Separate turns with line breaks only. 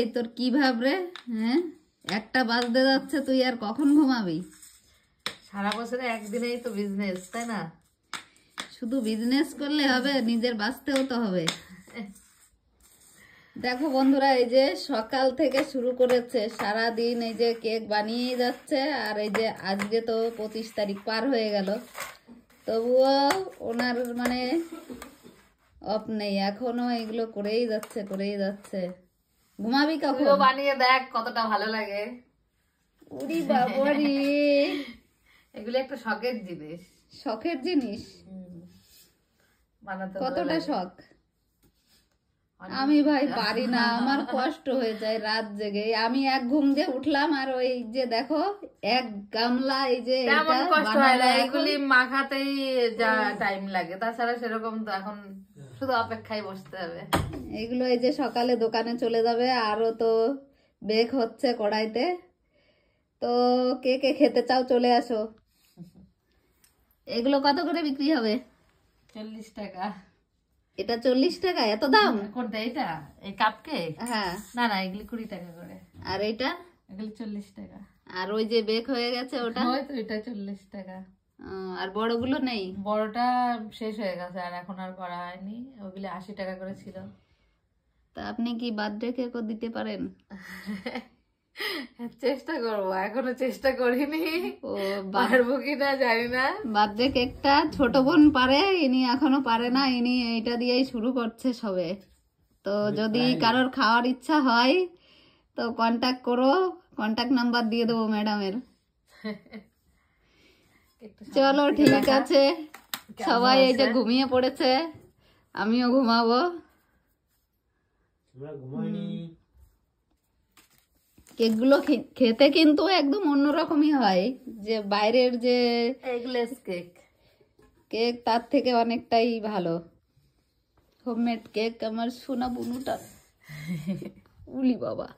এই তোর কি ভাব রে? হ্যাঁ, একটা বাজতে যাচ্ছে, তুই আর কখন ঘুমাবি?
সারা বছরে একদিনেই তো বিজনেস, তাই না?
শুধু বিজনেস করলে হবে, নিজের বাঁচতেও তো হবে। দেখো বন্ধুরা, এই যে সকাল থেকে শুরু করেছে, সারা দিন এই যে কেক বানিয়ে যাচ্ছে। আর এই যে আজকে তো 25 তারিখ পার হয়ে গেল, তবুও ওনার মানে অফ নেই, এখনো এগুলো করেই যাচ্ছে। ঘুমাবি কখন?
তুইও বানিয়ে দেখ কতটা ভালো লাগে।
উরি বাবারি,
এগুলো একটা শখের জিনিস।
শখের জিনিস?
বানাতে
কতটা শখ? আমি ভাই পারি না, আমার কষ্ট হয়ে যায় রাত জেগে। আমি এক ঘুম দিয়ে উঠলাম আর ওই যে দেখো এক গামলা এই যে
তেমন কষ্ট হয় না, এগুলি মাখাতেই যা টাইম লাগে, তাছাড়া সেরকম তো এখন শুধু অপেক্ষায় বসতে হবে।
এগুলো এই যে সকালে দোকানে চলে যাবে, আরো তো বেক হচ্ছে কড়াইতে। তো কে কে খেতে চাও চলে আসো। এগুলো কত করে বিক্রি হবে?
40 টাকা।
এটা 40 টাকা? এত দাম?
কোনটা? এটা এই কাপ কেক?
হ্যাঁ।
না না, এগুলি 20 টাকা করে।
আর এটা?
এগুলি 40 টাকা।
আর ওই যে বেক হয়ে গেছে ওটা?
হয়তো এটা 40 টাকা।
আর বড়গুলো নেই?
বড়টা শেষ হয়ে গেছে, আর এখন আর করা হয়নি। ওগুলি 80 টাকা করে ছিল।
তা আপনি কি বার্থডে কেকও দিতে পারেন?
চেষ্টা করবো, এখনো চেষ্টা করিনি।
ও,
পারবো কিনা জানি না।
বার্থডে কেকটা ছোট বোন পারে, ইনি এখনো পারে না, ইনি এইটা দিয়েই শুরু করছে সবে। তো যদি কারোর খাওয়ার ইচ্ছা হয় তো কন্টাক্ট করো, কন্টাক্ট নাম্বার দিয়ে দেবো ম্যাডামের। চলো ঠিক আছে, সবাই এই যে ঘুমিয়ে পড়েছে, আমিও ঘুমাবো। কেকগুলো খেতে কিন্তু একদম অন্যরকমই হয়, যে বাইরের যে
এগলেস কেক
কেক তার থেকে অনেকটাই ভালো। হোমমেড কেক আমার সোনা বুনুটা, উলি বাবা।